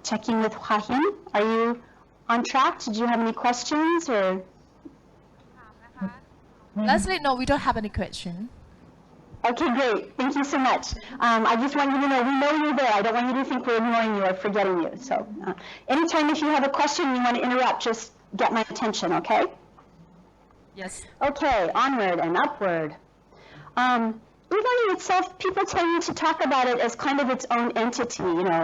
checking with Hahim. Are you on track? Did you have any questions or? Leslie, no, we don't have any question. Okay, great. Thank you so much. I just want you to know, we know you're there. I don't want you to think we're ignoring you or forgetting you. So anytime if you have a question you want to interrupt, just get my attention, okay? Yes. Okay, onward and upward. E-learning itself, people tend to talk about it as kind of its own entity, you know.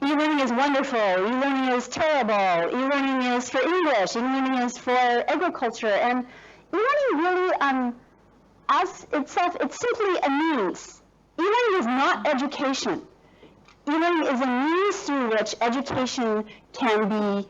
E-learning is wonderful, e-learning is terrible, e-learning is for English, e-learning is for agriculture, and e-learning really, as itself, it's simply a means. E-learning is not education. E-learning is a means through which education can be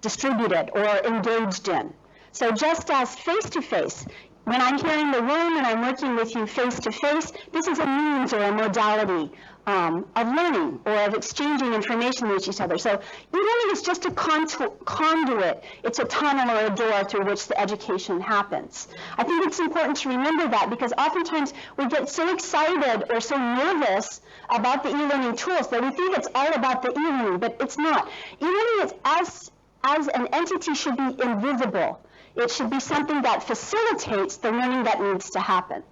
distributed or engaged in. So just as face-to-face, when I'm here in the room and I'm working with you face-to-face, this is a means or a modality of learning or of exchanging information with each other. So e-learning is just a conduit. It's a tunnel or a door through which the education happens. I think it's important to remember that because oftentimes we get so excited or so nervous about the e-learning tools that we think it's all about the e-learning, but it's not. E-learning is as an entity should be invisible. It should be something that facilitates the learning that needs to happen.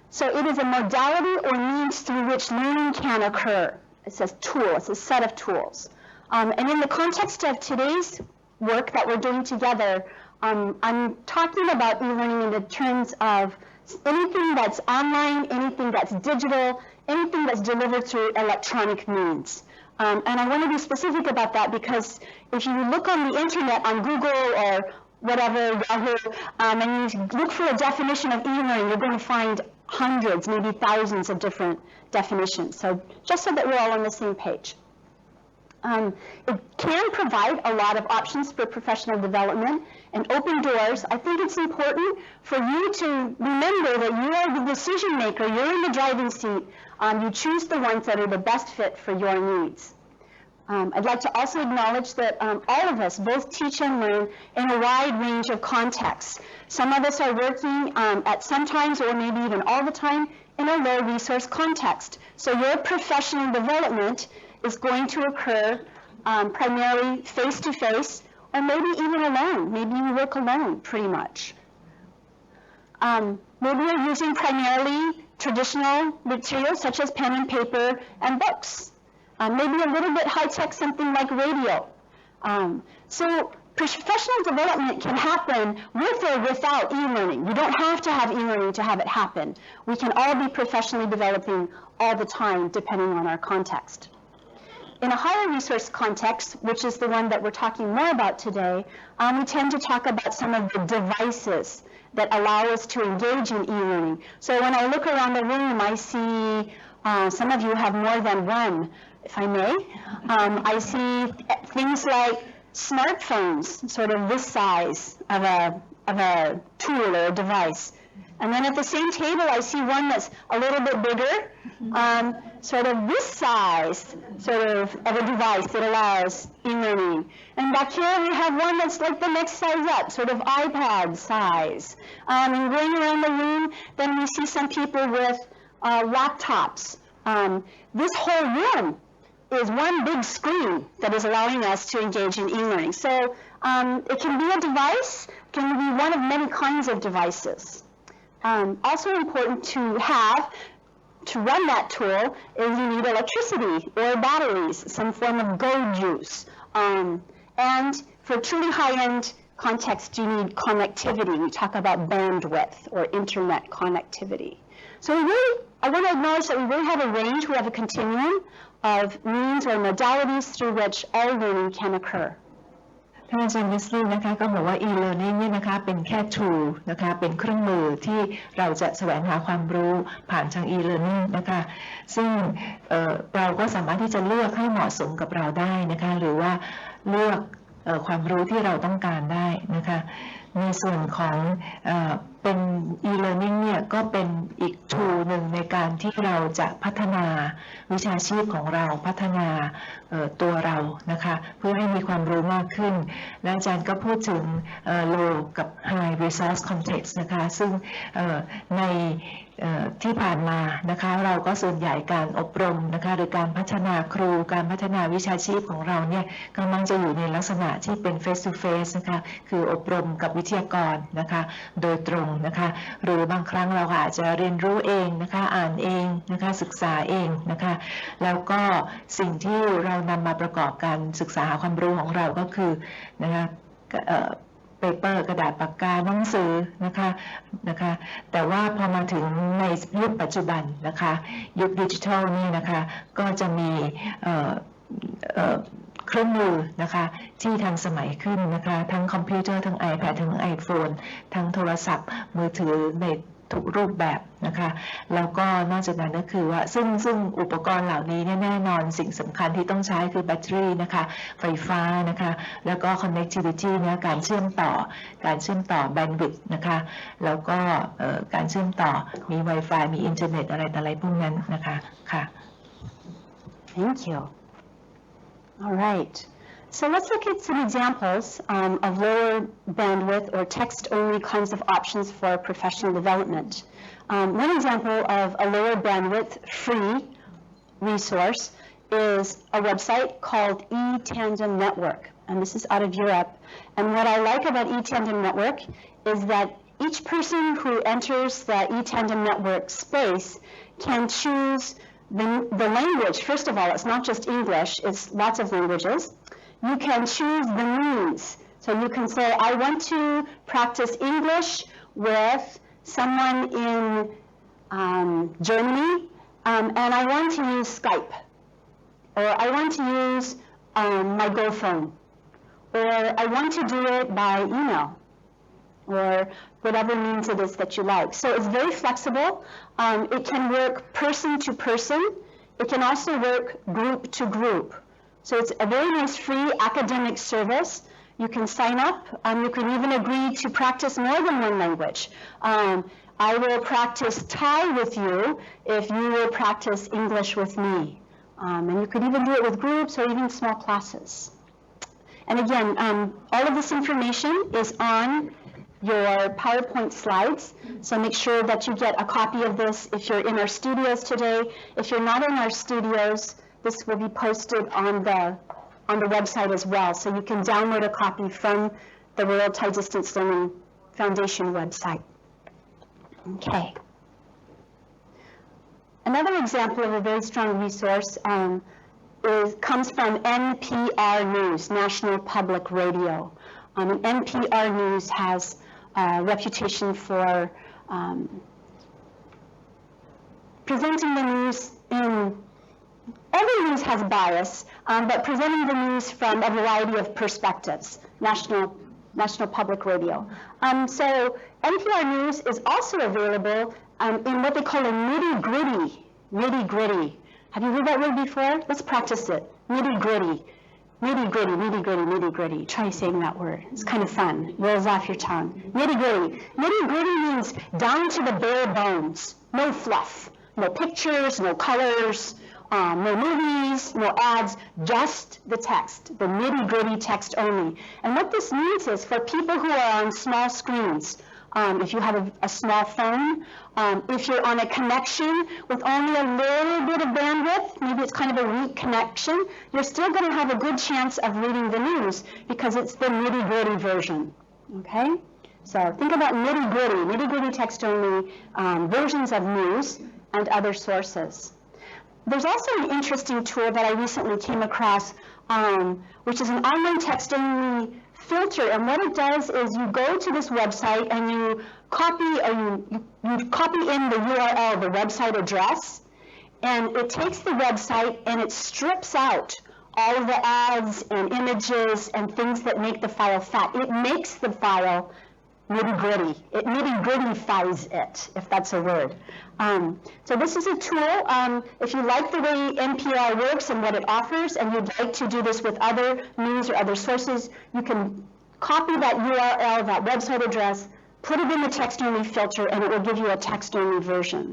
So it is a modality or means through which learning can occur. It says tool, it's a set of tools. And in the context of today's work that we're doing together, I'm talking about e-learning in the terms of anything that's online, anything that's digital, anything that's delivered through electronic means. And I want to be specific about that because if you look on the internet, on Google or whatever, Yahoo, and you look for a definition of e-learning, you're going to find hundreds, maybe thousands of different definitions. So just so that we're all on the same page. It can provide a lot of options for professional development and open doors. I think it's important for you to remember that you are the decision maker, you're in the driving seat. You choose the ones that are the best fit for your needs. I'd like to also acknowledge that all of us both teach and learn in a wide range of contexts. Some of us are working at some times or maybe even all the time in a low resource context. So your professional development is going to occur primarily face-to-face or maybe even alone. Maybe you work alone pretty much. Maybe you're using primarily traditional materials such as pen and paper and books. Maybe a little bit high-tech, something like radio. So professional development can happen with or without e-learning. You don't have to have e-learning to have it happen. We can all be professionally developing all the time, depending on our context. In a higher resource context, which is the one that we're talking more about today, we tend to talk about some of the devices that allow us to engage in e-learning. So when I look around the room, I see some of you have more than one, if I may. I see things like smartphones, sort of this size of a tool or a device. And then at the same table, I see one that's a little bit bigger, sort of this size, sort of a device that allows e-learning. And back here, we have one that's like the next size up, sort of iPad size. And going around the room, then we see some people with laptops. This whole room is one big screen that is allowing us to engage in e-learning. So it can be a device, it can be one of many kinds of devices. Also important to have, to run that tool, is you need electricity or batteries, some form of go juice. And for truly high-end context, you need connectivity. We talk about bandwidth or internet connectivity. So I want to acknowledge that we really have a range, we have a continuum of means or modalities through which all learning can occur. ท่านอาจารย์เวสลีย์นะคะก็บอกว่า e-learning นี่นะคะเป็นแค่ tool นะคะเป็นเครื่องมือที่เราจะแสวงหาความรู้ผ่านทาง e-learning นะคะซึ่งเราก็สามารถที่จะเลือกให้เหมาะสมกับเราได้นะคะหรือว่าเลือกความรู้ที่เราต้องการได้นะคะในส่วนของ เป็น e-learning เนี่ยก็เป็นอีก tool หนึ่งในการที่เราจะพัฒนาวิชาชีพของเราพัฒนาตัวเรานะคะเพื่อให้มีความรู้มากขึ้นและอาจารย์ก็พูดถึง low กับ high resource context นะคะซึ่งในที่ผ่านมานะคะเราก็ส่วนใหญ่การอบรมนะคะหรือการพัฒนาครูการพัฒนาวิชาชีพของเราเนี่ยก็มักจะอยู่ในลักษณะที่เป็น face to face นะคะคืออบรมกับวิทยากรนะคะโดยตรงนะคะหรือบางครั้งเราอาจจะเรียนรู้เองนะคะอ่านเองนะคะศึกษาเองนะคะแล้วก็สิ่งที่เรานำมาประกอบการศึกษาหาความรู้ของเราก็คือนะคะเปเปอร์กระดาษปากกาหนังสือนะคะแต่ว่าพอมาถึงในยุคปัจจุบันนะคะยุคดิจิทัลนี่นะคะก็จะมีเครื่องมือนะคะที่ทันสมัยขึ้นนะคะทั้งคอมพิวเตอร์ทั้ง iPad ทั้ง iPhone ทั้งโทรศัพท์มือถือในทุกรูปแบบนะคะแล้วก็นอกจากนั้นก็คือว่าซึ่งอุปกรณ์เหล่านี้แน่นอนสิ่งสำคัญที่ต้องใช้คือแบตเตอรี่นะคะไฟฟ้านะคะแล้วก็ connectivity นะการเชื่อมต่อแบนด์วิดต์นะคะแล้วก็การเชื่อมต่อมี Wi-Fi มีอินเทอร์เน็ตอะไรพวกนั้นนะคะค่ะ Thank you. All right. So let's look at some examples of lower bandwidth or text-only kinds of options for professional development. One example of a lower bandwidth free resource is a website called eTandem Network, and this is out of Europe. And what I like about eTandem Network is that each person who enters the eTandem Network space can choose the language. First of all, it's not just English, it's lots of languages. You can choose the means. So you can say, I want to practice English with someone in Germany, and I want to use Skype, or I want to use my Go phone, or I want to do it by email, or whatever means it is that you like. So it's very flexible. It can work person to person. It can also work group to group. So it's a very nice free academic service. You can sign up. You can even agree to practice more than one language. I will practice Thai with you if you will practice English with me. And you could even do it with groups or even small classes. And again, all of this information is on your PowerPoint slides, so make sure that you get a copy of this if you're in our studios today. If you're not in our studios, this will be posted on the website as well, so you can download a copy from the World Thai Distance Learning Foundation website. Okay. Another example of a very strong resource comes from NPR News, National Public Radio. And NPR News has a reputation for presenting the news in, every news has bias, but presenting the news from a variety of perspectives, National Public Radio. So NPR News is also available in what they call a nitty-gritty. Have you heard that word before? Let's practice it. Nitty-gritty. Nitty-gritty, nitty-gritty, nitty-gritty. Try saying that word. It's kind of fun. Rolls off your tongue. Nitty-gritty. Nitty-gritty means down to the bare bones. No fluff. No pictures, no colors, no movies, no ads, just the text, the nitty-gritty text only. And what this means is for people who are on small screens, if you have a small phone, if you're on a connection with only a little bit of bandwidth, maybe it's kind of a weak connection, you're still going to have a good chance of reading the news because it's the nitty-gritty version, okay? So think about nitty-gritty text only versions of news and other sources. There's also an interesting tool that I recently came across, which is an online text-only filter, and what it does is you go to this website and you copy in the URL, the website address, and it takes the website and it strips out all of the ads and images and things that make the file fat. It makes the file nitty-gritty. It nitty-gritty-fies it, if that's a word. So this is a tool. If you like the way NPR works and what it offers, and you'd like to do this with other news or other sources, you can copy that URL, that website address, put it in the text-only filter, and it will give you a text-only version.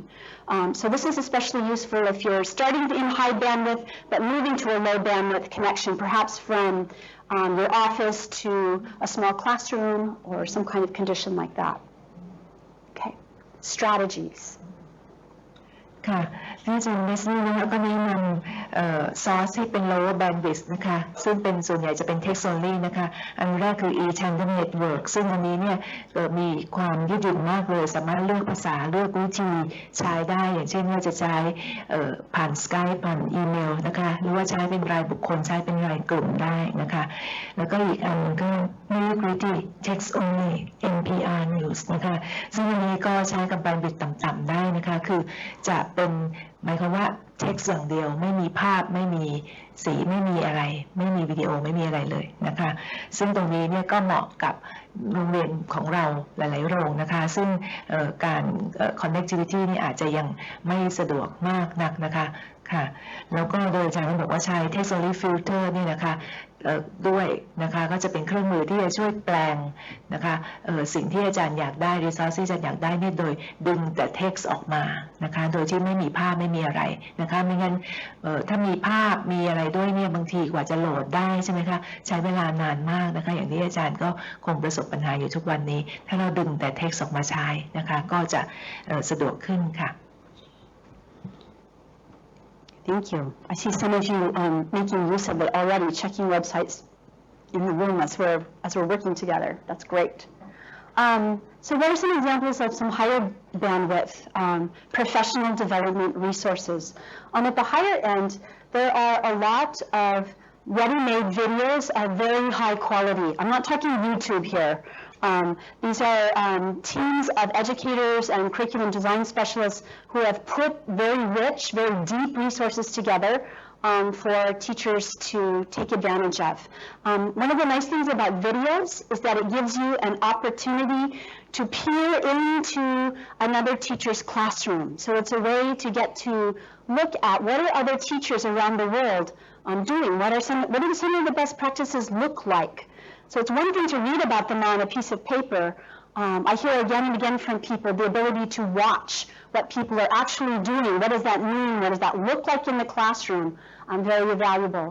So this is especially useful if you're starting in high bandwidth, but moving to a low bandwidth connection, perhaps from your office to a small classroom or some kind of condition like that. Okay, strategies. ค่ะที่อาจารย์เลสลี่นะคะก็แนะนำซอร์สที่เป็น lower bandwidth นะคะซึ่งเป็นส่วนใหญ่จะเป็น text only นะคะอันแรกคือ e-tandem network ซึ่งอันนี้เนี่ยมีความยืดหยุ่นมากเลยสามารถเลือกภาษาเลือกวิธีใช้ได้อย่างเช่นว่าจะใช้ผ่าน Skype ผ่านอีเมลนะคะหรือว่าใช้เป็นรายบุคคลใช้เป็นรายกลุ่มได้นะคะแล้วก็อีกอันก็เลือกวิธี text only NPR news นะคะซึ่งอันนี้ก็ใช้กับ bandwidth ต่ำๆได้นะคะคือจะเป็นหมายความว่า text อย่างเดียวไม่มีภาพไม่มีสีไม่มีอะไรไม่มีวิดีโอไม่มีอะไรเลยนะคะซึ่งตรงนี้เนี่ยก็เหมาะกับโรงเรียนของเราหลายๆโรงนะคะซึ่งการ connectivity นี่อาจจะยังไม่สะดวกมากนักนะคะค่ะแล้วก็โดยอาจารย์ก็บอกว่าใช้ text only filter นี่นะคะด้วยนะคะก็จะเป็นเครื่องมือที่จะช่วยแปลงนะคะสิ่งที่อาจารย์อยากได้ resource ที่อาจารย์อยากได้นี่โดยดึงแต่ text ออกมานะคะโดยที่ไม่มีภาพไม่มีอะไรนะคะไม่งั้นถ้ามีภาพมีอะไรด้วยเนี่ยบางทีกว่าจะโหลดได้ใช่ไหมคะใช้เวลานานมากนะคะอย่างที่อาจารย์ก็คงประสบปัญหาอยู่ทุกวันนี้ถ้าเราดึงแต่ text ออกมาใช้นะคะก็จะสะดวกขึ้นค่ะThank you. I see some of you making use of it already, checking websites in the room as we're working together. That's great. So what are some examples of some higher bandwidth professional development resources? At the higher end, there are a lot of ready-made videos of very high quality. I'm not talking YouTube here. These are teams of educators and curriculum design specialists who have put very rich, very deep resources together for teachers to take advantage of. One of the nice things about videos is that it gives you an opportunity to peer into another teacher's classroom. So it's a way to get to look at what are other teachers around the world doing. What do some of the best practices look like? So it's one thing to read about them on a piece of paper. I hear again and again from people the ability to watch what people are actually doing. What does that mean? What does that look like in the classroom? Very valuable.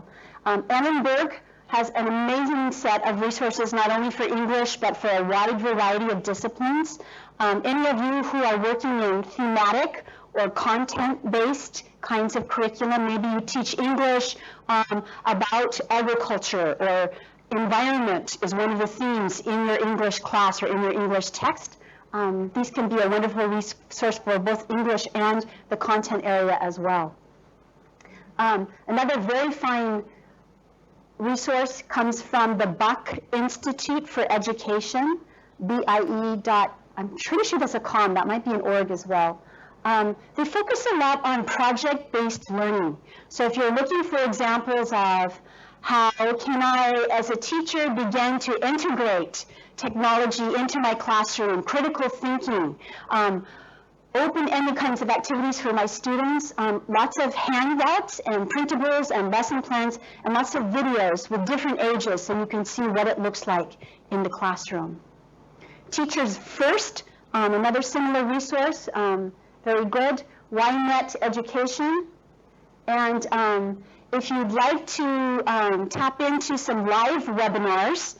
Annenberg has an amazing set of resources not only for English but for a wide variety of disciplines. Any of you who are working in thematic or content-based kinds of curriculum, maybe you teach English about agriculture or environment is one of the themes in your English class or in your English text. These can be a wonderful resource for both English and the content area as well. Another very fine resource comes from the Buck Institute for Education, BIE. I'm pretty sure that's a com, that might be an org as well. They focus a lot on project-based learning. So if you're looking for examples of how can I, as a teacher, begin to integrate technology into my classroom, critical thinking, open-ended kinds of activities for my students, lots of handouts and printables and lesson plans, and lots of videos with different ages so you can see what it looks like in the classroom. Teachers First, another similar resource, very good, YNET Education, and if you'd like to tap into some live webinars,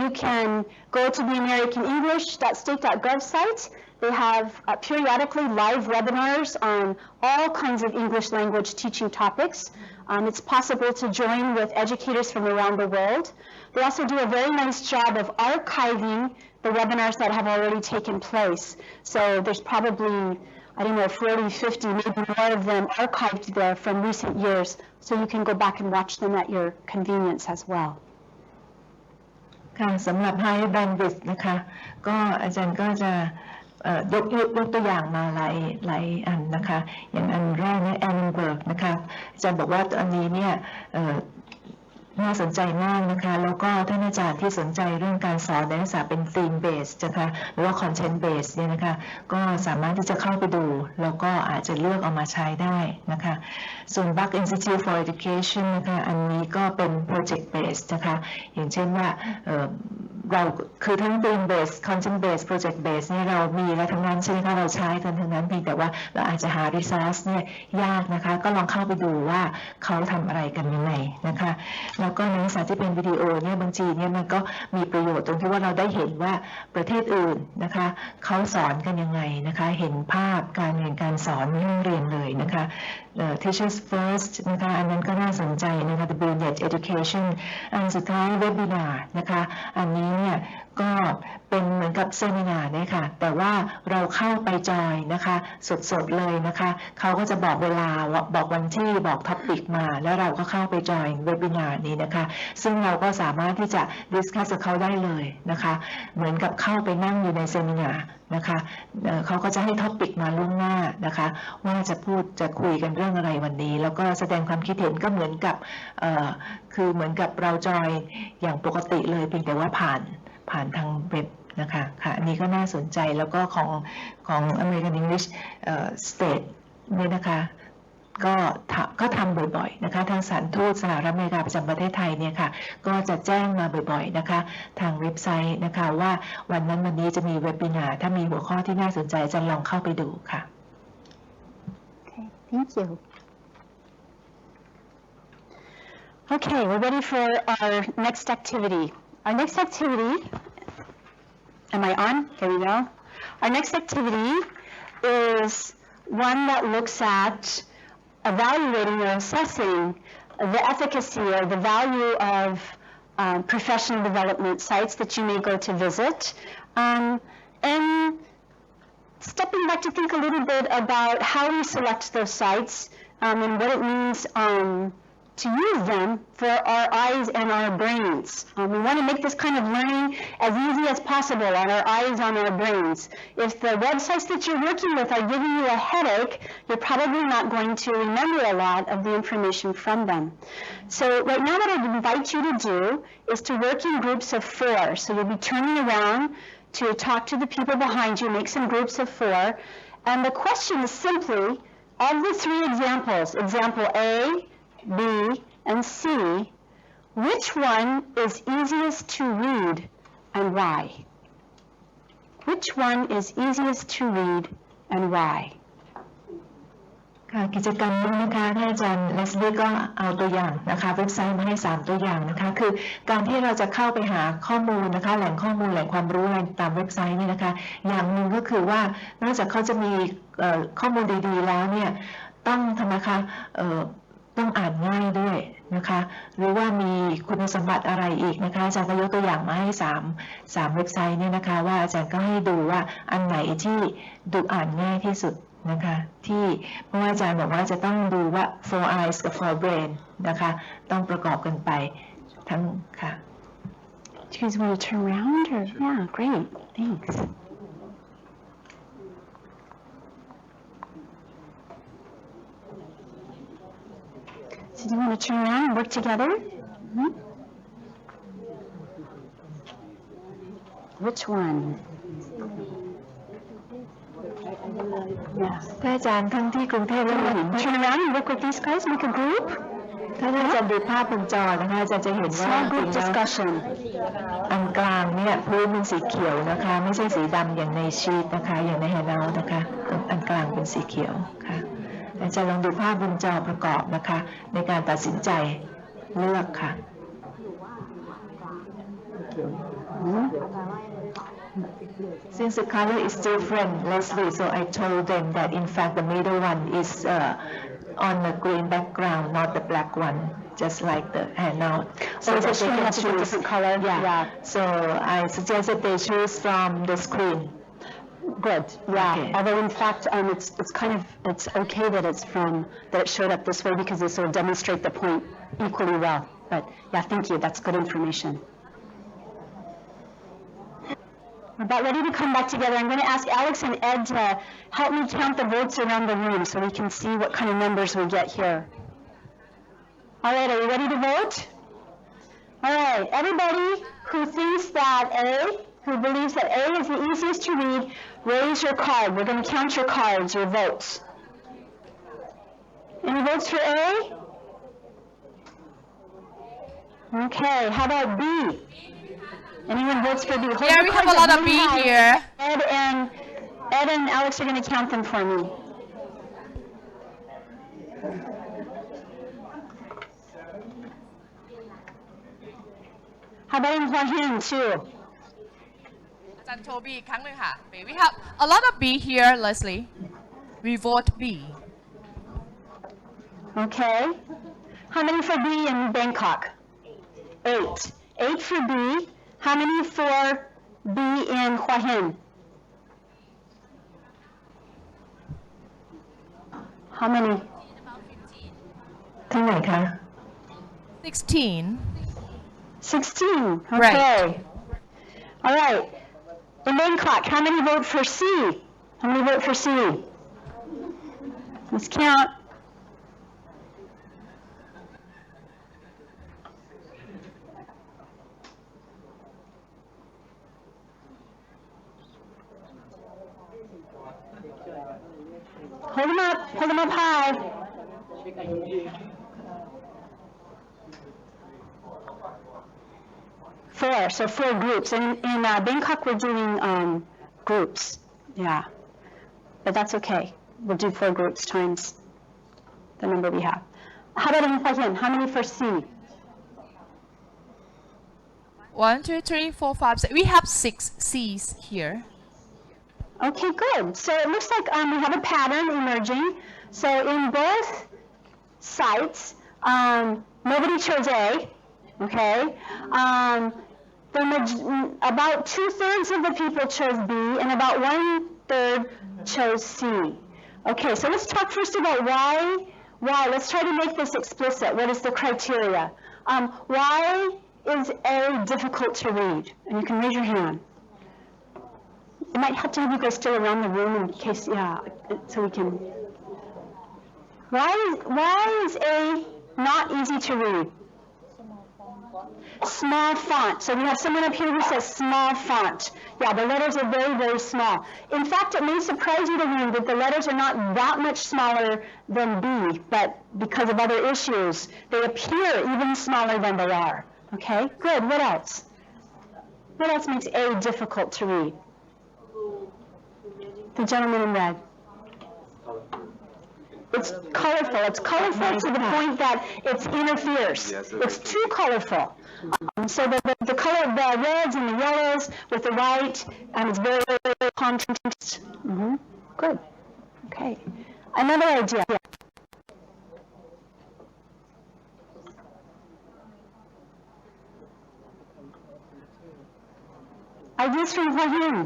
you can go to the americanenglish.state.gov site. They have periodically live webinars on all kinds of English language teaching topics. It's possible to join with educators from around the world. They also do a very nice job of archiving the webinars that have already taken place. So there's probably, I don't know, 40, 50, maybe more of them archived there from recent years, so you can go back and watch them at your convenience as well. ค่ะสำหรับ High Bandwidth นะคะก็อาจารย์ก็จะยกตัวอย่างมาหลายอันนะคะอย่างอันแรกเนี่ย Annenberg นะคะอาจารย์บอกว่าอันนี้เนี่ยน่าสนใจมากนะคะแล้วก็ท่านอาจารย์ที่สนใจเรื่องการสอนในลักษณะเป็น theme based นะคะหรือว่า content based เนี่ยนะคะก็สามารถที่จะเข้าไปดูแล้วก็อาจจะเลือกเอามาใช้ได้นะคะส่วน Buck Institute for Education นะคะอันนี้ก็เป็น project based นะคะอย่างเช่นว่า เราคือทั้ง Theme Based Content Based Project Based เนี่ยเรามีแล้วทั้งนั้นใช่ไหมคะเราใช้กันทั้งนั้นเพียงแต่ว่าเราอาจจะหา resource เนี่ยยากนะคะก็ลองเข้าไปดูว่าเขาทำอะไรกันยังไงนะคะแล้วก็ในลักษณะที่เป็นวิดีโอเนี่ยบางทีเนี่ยมันก็มีประโยชน์ตรงที่ว่าเราได้เห็นว่าประเทศอื่นนะคะเขาสอนกันยังไงนะคะเห็นภาพการเรียนการสอนในห้องเรียนเลยนะคะ Teachers First นะคะอันนั้นก็น่าสนใจนะคะ The Brilliant Education อันสุดท้าย Webinar นะคะอันนี้เนี่ยก็เป็นเหมือนกับเซมินาร์เนี่ยค่ะแต่ว่าเราเข้าไปจอยนะคะสดๆเลยนะคะเขาก็จะบอกเวลาบอกวันที่บอกท็อปิกมาแล้วเราก็เข้าไปจอยเวบินาร์นี้นะคะซึ่งเราก็สามารถที่จะดิสคัสกับเขาได้เลยนะคะเหมือนกับเข้าไปนั่งอยู่ในเซมินาร์นะคะเขาก็จะให้ท็อปิกมาล่วงหน้านะคะว่าจะคุยกันเรื่องอะไรวันนี้แล้วก็แสดงความคิดเห็นก็เหมือนกับคือเหมือนกับเราจอยอย่างปกติเลยเพียงแต่ว่าผ่านทางเว็บนะคะค่ะอันนี้ก็น่าสนใจแล้วก็ของ American English State เนี่ยนะคะก็ทำบ่อยๆนะคะทางสถานทูตสหรัฐอเมริกาประจำประเทศไทยเนี่ยค่ะก็จะแจ้งมาบ่อยๆนะคะทางเว็บไซต์นะคะว่าวันนั้นวันนี้จะมีเว็บบินาร์ถ้ามีหัวข้อที่น่าสนใจจะลองเข้าไปดูค่ะ Okay, thank you. Okay, we're ready for our next activity. Our next activity, am I on? Here we go. Our next activity is one that looks at evaluating or assessing the efficacy or the value of professional development sites that you may go to visit. And stepping back to think a little bit about how we select those sites and what it means to use them for our eyes and our brains. We want to make this kind of learning as easy as possible on our eyes, on our brains. If the websites that you're working with are giving you a headache, you're probably not going to remember a lot of the information from them. So right now what I'd invite you to do is to work in groups of 4. So you'll be turning around to talk to the people behind you, make some groups of 4. And the question is simply, of the 3 examples, example A, B, and C, which one is easiest to read and why? Which one is easiest to read and why? ค่ะกิจกรรมนี้นะคะท่านอาจารย์เลสลี่ก็เอาตัวอย่างนะคะเว็บไซต์มาให้3ตัวอย่างนะคะคือการที่เราจะเข้าไปหาข้อมูลนะคะแหล่งข้อมูลแหล่งความรู้อะไรตามเว็บไซต์นี่นะคะอย่างหนึ่งก็คือว่านอกจากเขาจะมีข้อมูลดีๆแล้วเนี่ยต้องทำนะคะต้องอ่านง่ายด้วยนะคะหรือว่ามีคุณสมบัติอะไรอีกนะคะอาจารย์ก็ยกตัวอย่างมาให้3เว็บไซต์เนี่ยนะคะว่าอาจารย์ก็ให้ดูว่าอันไหนที่ดูอ่านง่ายที่สุดนะคะที่เพราะว่าอาจารย์บอกว่าจะต้องดูว่า for eyes กับ for brain นะคะต้องประกอบกันไปทั้งค่ะ Do you guys want to turn around or yeah, great. Thanks. So do you want to turn around and work together? Mm-hmm. Which one? Yeah. ถ้าอาจารย์ทั้งที่กรุงเทพและหัวหิน Turn around and work with these guys, make a group. ถ้าอาจารย์ดูภาพบนจอนะคะอาจารย์จะเห็นว่า Small group discussion. อันกลางเนี่ยพื้นเป็นสีเขียวนะคะไม่ใช่สีดำอย่างในชีทนะคะอย่างในแฮนด์เอาท์นะคะอันกลางเป็นสีเขียวค่ะอาจารย์ลองดูภาพบนจอประกอบนะคะในการตัดสินใจเลือกค่ะ Since the color is different, Leslie, so I told them that in fact the middle one is on the green background, not the black one, just like the handout. So that it's showing up with a different color? Yeah. So I suggested they choose from the screen. Good, yeah. Okay. Although in fact, it's okay that that it showed up this way because they sort of demonstrate the point equally well. But yeah, thank you, that's good information. We're about ready to come back together. I'm going to ask Alex and Ed to help me count the votes around the room so we can see what kind of numbers we get here. All right, are you ready to vote? All right, everybody who thinks that who believes that A is the easiest to read, raise your card. We're going to count your cards, your votes. Any votes for A? Okay, how about B? Anyone votes for B? Hold Yeah, your we have cards a lot up of B really high. here. Ed and Alex are going to count them for me. How about in Hua Hin too? อาจารย์โชว์ B อีกครั้งหนึ่งค่ะ We have a lot of B here, Leslie. We vote B. Okay. How many for B in Bangkok? 8. 8 for B. How many for B in Hua Hin? How many? เท่าไหร่คะ 16. 16. Okay. Right. All right. In Bangkok, how many vote for C? How many vote for C? Let's count. Hold them up. Hold them up high. Four. So 4 groups. In Bangkok, we're doing groups. Yeah. But that's okay. We'll do 4 groups times the number we have. How about in Hua Hin? How many for C? 1, 2, 3, 4, 5, 6. We have 6 C's here. Okay, good. So it looks like we have a pattern emerging. So in both sites, nobody chose A, okay? About 2/3 of the people chose B, and about 1/3 chose C. Okay, so let's talk first about why. Let's try to make this explicit. What is the criteria? Why is A difficult to read? And you can raise your hand. It might have to have you guys still around the room in case, yeah, so we can. Why is A not easy to read? Small font. So we have someone up here who says small font. Yeah, the letters are very, very small. In fact, it may surprise you to read that the letters are not that much smaller than B, but because of other issues, they appear even smaller than they are. Okay, good. What else? What else makes A difficult to read? The gentleman in red. It's colorful. It's colorful to the point that it interferes. It's too colorful. So the color of the reds and the yellows with the white, it's very, very contrast. Good. Okay. Another idea. Ideas from Hua Hin.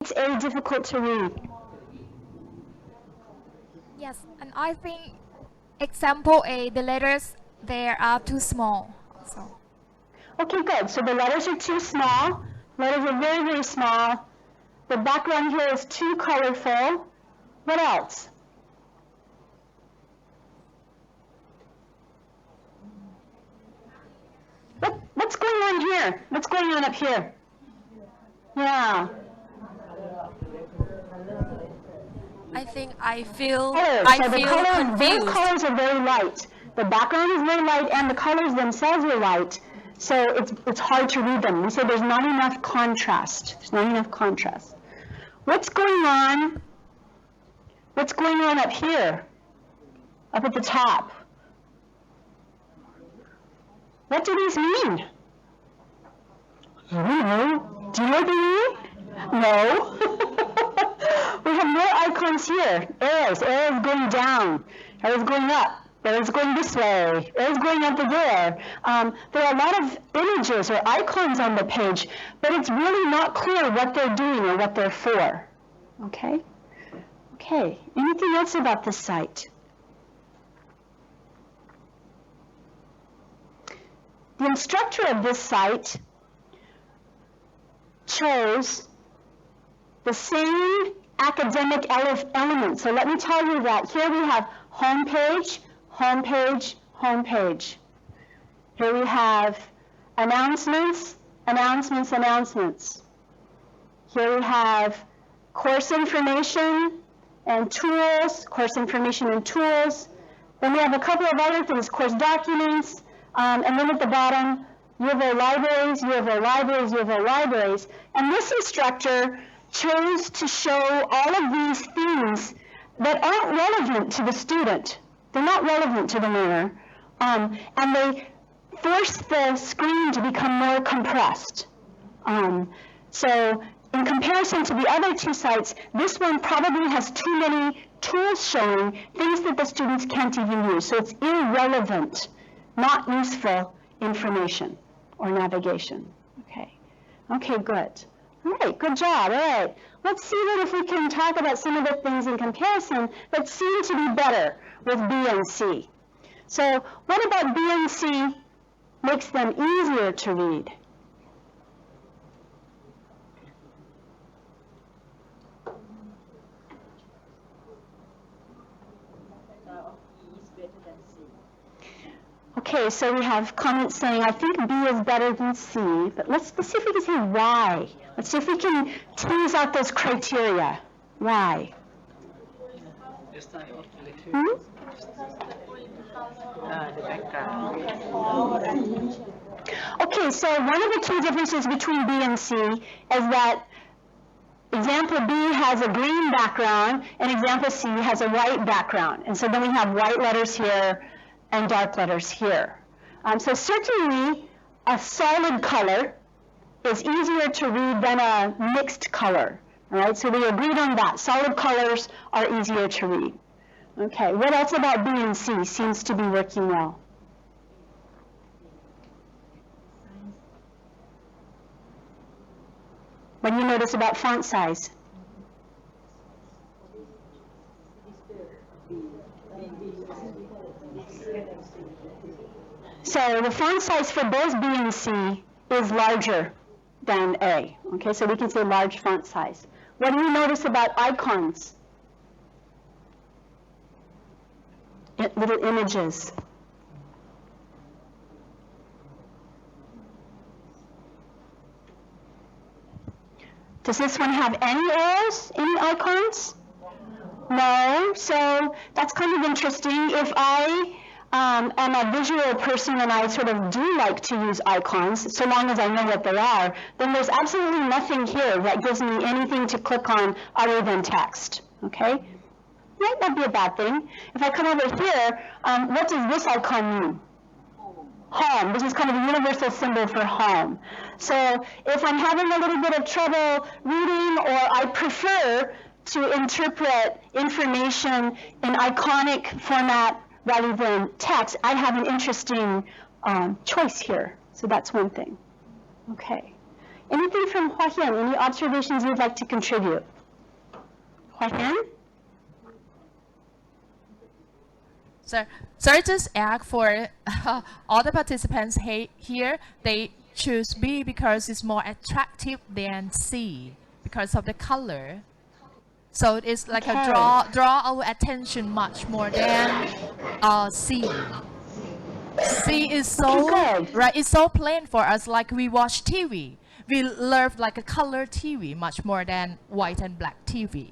It's A difficult to read. Yes, and I think example A, the letters there are too small. So. Okay, good. So the letters are too small. Letters are very, very small. The background here is too colorful. What else? What's going on here? What's going on up here? Yeah. I think I feel Their confused. colors are very light. The background is very light, and the colors themselves are light. So it's hard to read them. We say there's not enough contrast. There's not enough contrast. What's going on? What's going on up here? Up at the top? What do these mean? I don't know. Do you know what they mean? No. We have more icons here. Arrows going down. Arrows going up. Arrows going this way. Arrows going up there. There are a lot of images or icons on the page, but it's really not clear what they're doing or what they're for. Okay? Okay. Anything else about this site? The instructor of this site chose the same academic elements. So let me tell you that. Here we have homepage, homepage, homepage. Here we have announcements, announcements, announcements. Here we have course information and tools, course information and tools. Then we have a couple of other things, course documents, and then at the bottom U of O libraries, U of O libraries, U of O libraries. And this instructor chose to show all of these things that aren't relevant to the student. They're not relevant to the learner. And they force the screen to become more compressed. So in comparison to the other two sites, this one probably has too many tools showing things that the students can't even use. So it's irrelevant, not useful information or navigation. Okay, good. All right, good job. All right, let's see then if we can talk about some of the things in comparison that seem to be better with B and C. So what about B and C makes them easier to read? Okay, so we have comments saying, I think B is better than C, but let's see if we can say why. Let's see if we can tease out those criteria. Why? Hmm? The background. Okay, so one of the key differences between B and C is that example B has a green background and example C has a white background. And so then we have white letters here and dark letters here. So certainly a solid color is easier to read than a mixed color. All right, so we agreed on that. Solid colors are easier to read. Okay, what else about B and C seems to be working well? What do you notice about font size? So the font size for both B and C is larger than A. Okay, so we can say large font size. What do you notice about icons? Little images. Does this one have any arrows, any icons? No, so that's kind of interesting. If I am a visual person and I sort of do like to use icons, so long as I know what they are, then there's absolutely nothing here that gives me anything to click on other than text, okay? Might not be a bad thing. If I come over here, what does this icon mean? Home. This is kind of a universal symbol for home. So if I'm having a little bit of trouble reading, or I prefer to interpret information in iconic format rather than text, I have an interesting choice here. So that's one thing. Okay. Anything from Hua Hian? Any observations you'd like to contribute? Hua Hian? So I just ask for all the participants here, they choose B because it's more attractive than C because of the color. So it's like a draw our attention much more than C. C is so right. It's so plain for us. Like we watch TV, we love like a color TV much more than white and black TV.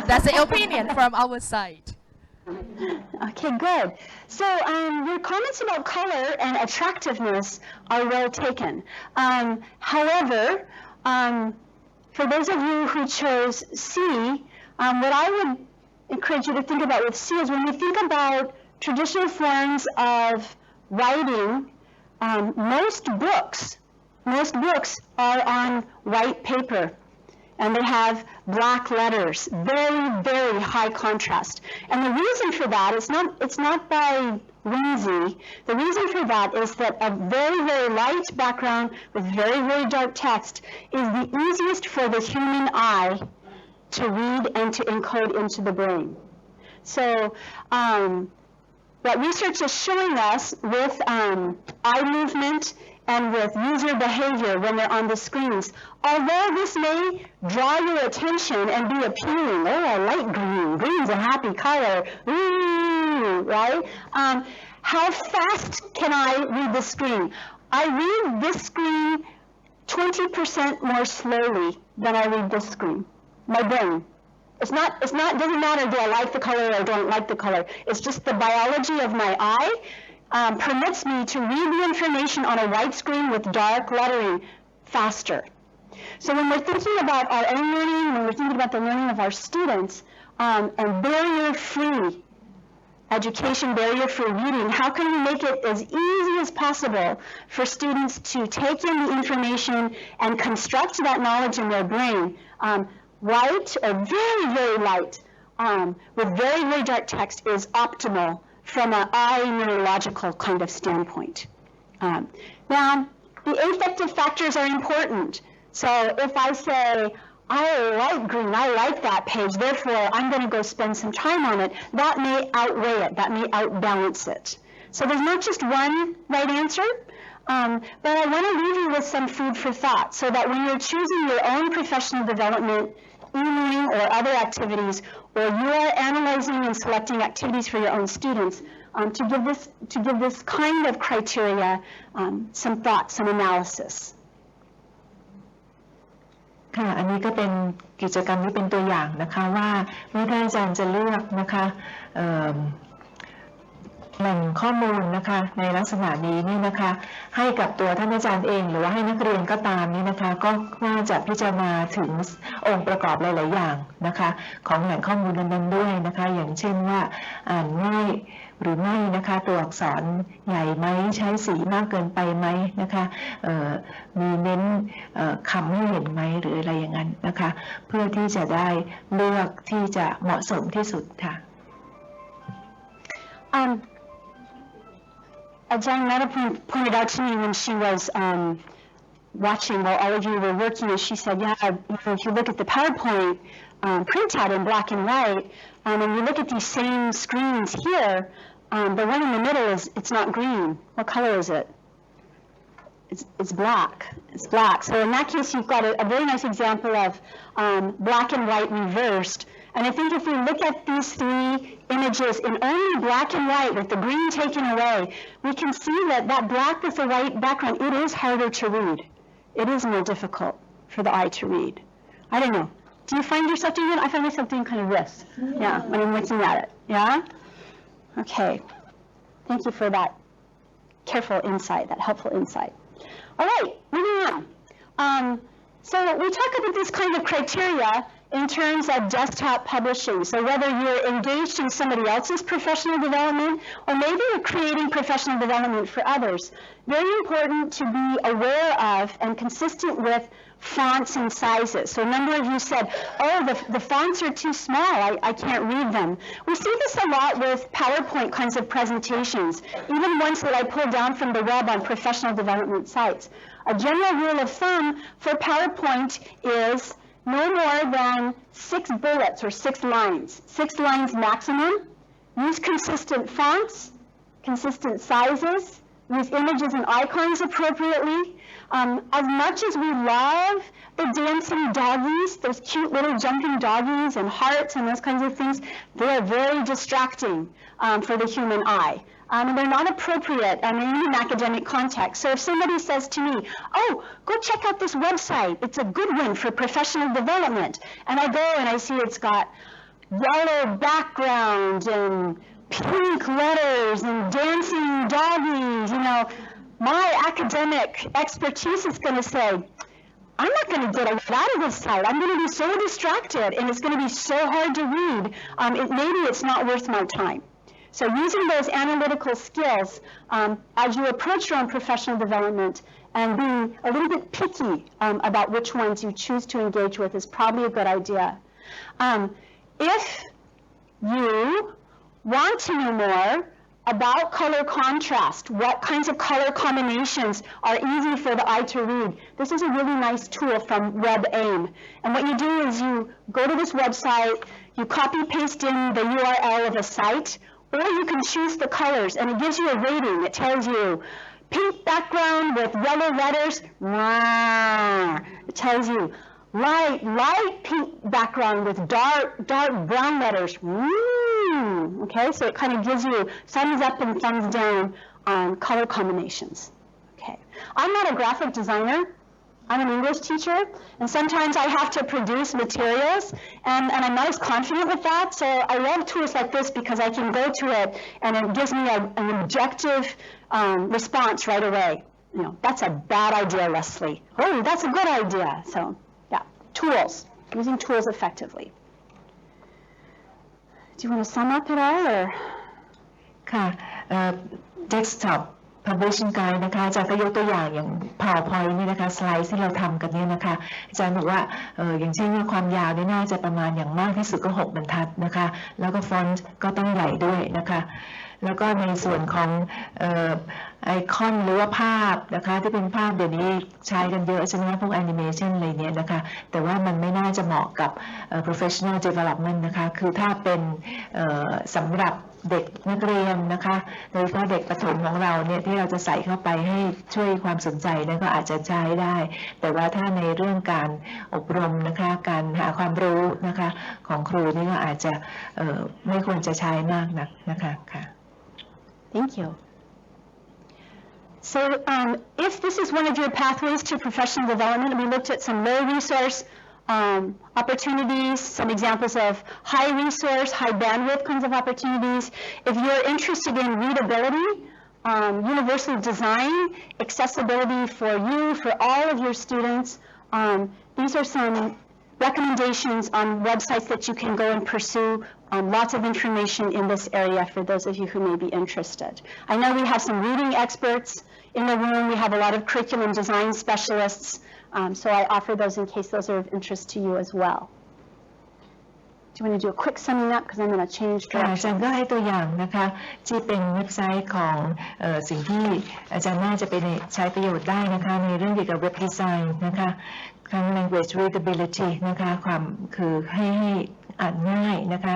That's the opinion from our side. Okay, good. So your comments about color and attractiveness are well taken. However, for those of you who chose C, what I would encourage you to think about with C is when you think about traditional forms of writing, most books are on white paper. And they have black letters, very, very high contrast. And the reason for that, it's not by whimsy. The reason for that is that a very, very light background with very, very dark text is the easiest for the human eye to read and to encode into the brain. So what research is showing us with eye movement and with user behavior when they're on the screens, although this may draw your attention and be appealing, oh, I like green, green's a happy color, ooh, right? How fast can I read the screen? I read this screen 20% more slowly than I read this screen, my brain. It doesn't matter do I like the color or don't like the color. It's just the biology of my eye permits me to read the information on a white screen with dark lettering faster. So when we're thinking about our own learning, when we're thinking about the learning of our students, and barrier-free education, barrier-free reading, how can we make it as easy as possible for students to take in the information and construct that knowledge in their brain? White or very, very light with very, very dark text is optimal from an eye neurological kind of standpoint. Now, the affective factors are important. So if I say, I like green, I like that page, therefore I'm going to go spend some time on it, that may outweigh it, that may outbalance it. So there's not just one right answer, but I want to leave you with some food for thought so that when you're choosing your own professional development, e-learning or other activities, or you are analyzing and selecting activities for your own students, to give this kind of criteria some thought, some analysis. ค่ะอันนี้ก็เป็นกิจกรรมที่เป็นตัวอย่างนะคะว่าเมื่อท่านอาจารย์จะเลือกนะคะแหล่งข้อมูลนะคะในลักษณะนี้นี่นะคะให้กับตัวท่านอาจารย์เองหรือว่าให้นักเรียนก็ตามนี่นะคะก็น่าจะพิจารณาถึงองค์ประกอบหลายๆอย่างนะคะของแหล่งข้อมูลนั้นๆด้วยนะคะอย่างเช่นว่าอ่านง่ายหรือไม่นะคะตัวอักษรใหญ่ไหมใช้สีมากเกินไปไหมนะคะมีเน้นคำให้เห็นไหมหรืออะไรอย่างนั้นนะคะเพื่อที่จะได้เลือกที่จะเหมาะสมที่สุดค่ะ Ajahn Mehta pointed out to me when she was watching while all of you were working, and she said, yeah, if you look at the PowerPoint printout in black and white, and you look at these same screens here, the one in the middle it's not green. What color is it? It's black. It's black. So in that case, you've got a very nice example of black and white reversed. And I think if we look at these three images in only black and white with the green taken away, we can see that black with the white background, it is harder to read. It is more difficult for the eye to read. I don't know. Do you find yourself doing it? I find myself doing kind of this. Yeah, when I'm looking at it. Yeah? Okay. Thank you for that careful insight, that helpful insight. All right, moving on. So we talk about this kind of criteria in terms of desktop publishing. So whether you're engaged in somebody else's professional development or maybe you're creating professional development for others, very important to be aware of and consistent with fonts and sizes. So a number of you said, oh, the fonts are too small, I can't read them. We see this a lot with PowerPoint kinds of presentations, even ones that I pull down from the web on professional development sites. A general rule of thumb for PowerPoint is no more than 6 bullets or 6 lines. 6 lines maximum. Use consistent fonts, consistent sizes, use images and icons appropriately. As much as we love the dancing doggies, those cute little jumping doggies and hearts and those kinds of things, they are very distracting for the human eye. And they're not appropriate in an academic context. So if somebody says to me, oh, go check out this website, it's a good one for professional development, and I go and I see it's got yellow background and pink letters and dancing doggies, my academic expertise is going to say, I'm not going to get a lot out of this site. I'm going to be so distracted, and it's going to be so hard to read. Maybe it's not worth my time. So using those analytical skills as you approach your own professional development and being a little bit picky about which ones you choose to engage with is probably a good idea. If you want to know more about color contrast, what kinds of color combinations are easy for the eye to read, this is a really nice tool from WebAIM. And what you do is you go to this website, you copy paste in the URL of a site, or you can choose the colors, and it gives you a rating. It tells you pink background with yellow letters, it tells you light pink background with dark brown letters, okay, so it kind of gives you thumbs up and thumbs down on color combinations. Okay, I'm not a graphic designer. I'm an English teacher, and sometimes I have to produce materials, and I'm not as confident with that, so I love tools like this because I can go to it, and it gives me an objective response right away. You know, that's a bad idea, Leslie. Oh, that's a good idea. So, yeah, tools, using tools effectively. Do you want to sum up it all, or? ค่ะ desktop publishing guide นะคะอาจารย์ก็ยกตัวอย่างอย่าง PowerPoint นี่นะคะสไลด์ที่เราทำกันเนี่ยนะคะอาจารย์บอกว่าอย่างเช่นความยาวเนี่ยน่าจะประมาณอย่างมากที่สุดก็6 บรรทัดนะคะแล้วก็ฟอนต์ก็ต้องใหญ่ด้วยนะคะแล้วก็ในส่วนของไอคอนหรือว่าภาพนะคะที่เป็นภาพเดี๋ยวนี้ใช้กันเยอะใช่ไหมพวกแอนิเมชันอะไรเนี่ยนะคะแต่ว่ามันไม่น่าจะเหมาะกับ professional development นะคะคือถ้าเป็นสำหรับเด็กนักเรียนนะคะโดยเฉพาะเด็กประถมของเราเนี่ยที่เราจะใส่เข้าไปให้ช่วยความสนใจนั้นก็อาจจะใช้ได้แต่ว่าถ้าในเรื่องการอบรมนะคะการหาความรู้นะคะของครูนี่ก็อาจจะไม่ควรจะใช้มากนักนะคะค่ะ Thank you. So if this is one of your pathways to professional development, we looked at some low resource opportunities, some examples of high resource, high bandwidth kinds of opportunities. If you're interested in readability, universal design, accessibility for you, for all of your students, these are some recommendations on websites that you can go and pursue. Lots of information in this area for those of you who may be interested. I know we have some reading experts in the room. We have a lot of curriculum design specialists. So I offer those in case those are of interest to you as well. Do you want to do a quick summing up? Because I'm going to change อาจาร direction. ย์ก็ให้ตัวอย่างนะคะที่เป็นเว็บไซต์ของสิ่งที่อาจารย์น่าจะเป็นใช้ประโยชน์ได้นะคะในเรื่องเกี่ยวกับเว็บดีไซน์นะคะทั้ง language readability นะคะความคือให้อ่านง่ายนะคะ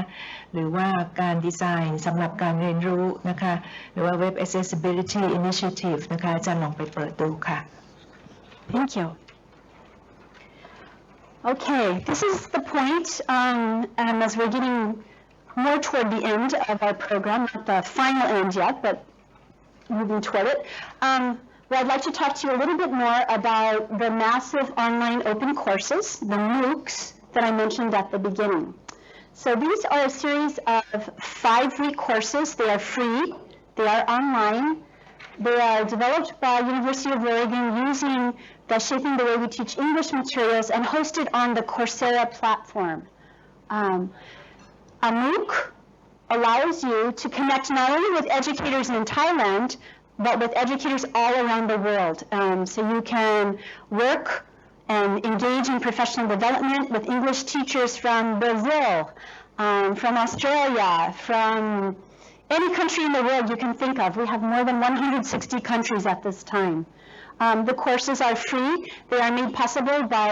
หรือว่าการดีไซน์สำหรับการเรียนรู้นะคะหรือว่า web accessibility initiative นะคะอาจารย์ลองไปเปิดดูค่ะ Thank you. Okay, this is the point, and as we're getting more toward the end of our program, not the final end yet, but moving toward it, well, I'd like to talk to you a little bit more about the massive online open courses, the MOOCs, that I mentioned at the beginning. So these are a series of 5-week courses. They are free. They are online. They are developed by University of Oregon using the Shaping the Way We Teach English materials and hosted on the Coursera platform. A MOOC allows you to connect not only with educators in Thailand, but with educators all around the world. So you can work and engage in professional development with English teachers from Brazil, from Australia, from any country in the world you can think of. We have more than 160 countries at this time. The courses are free. They are made possible by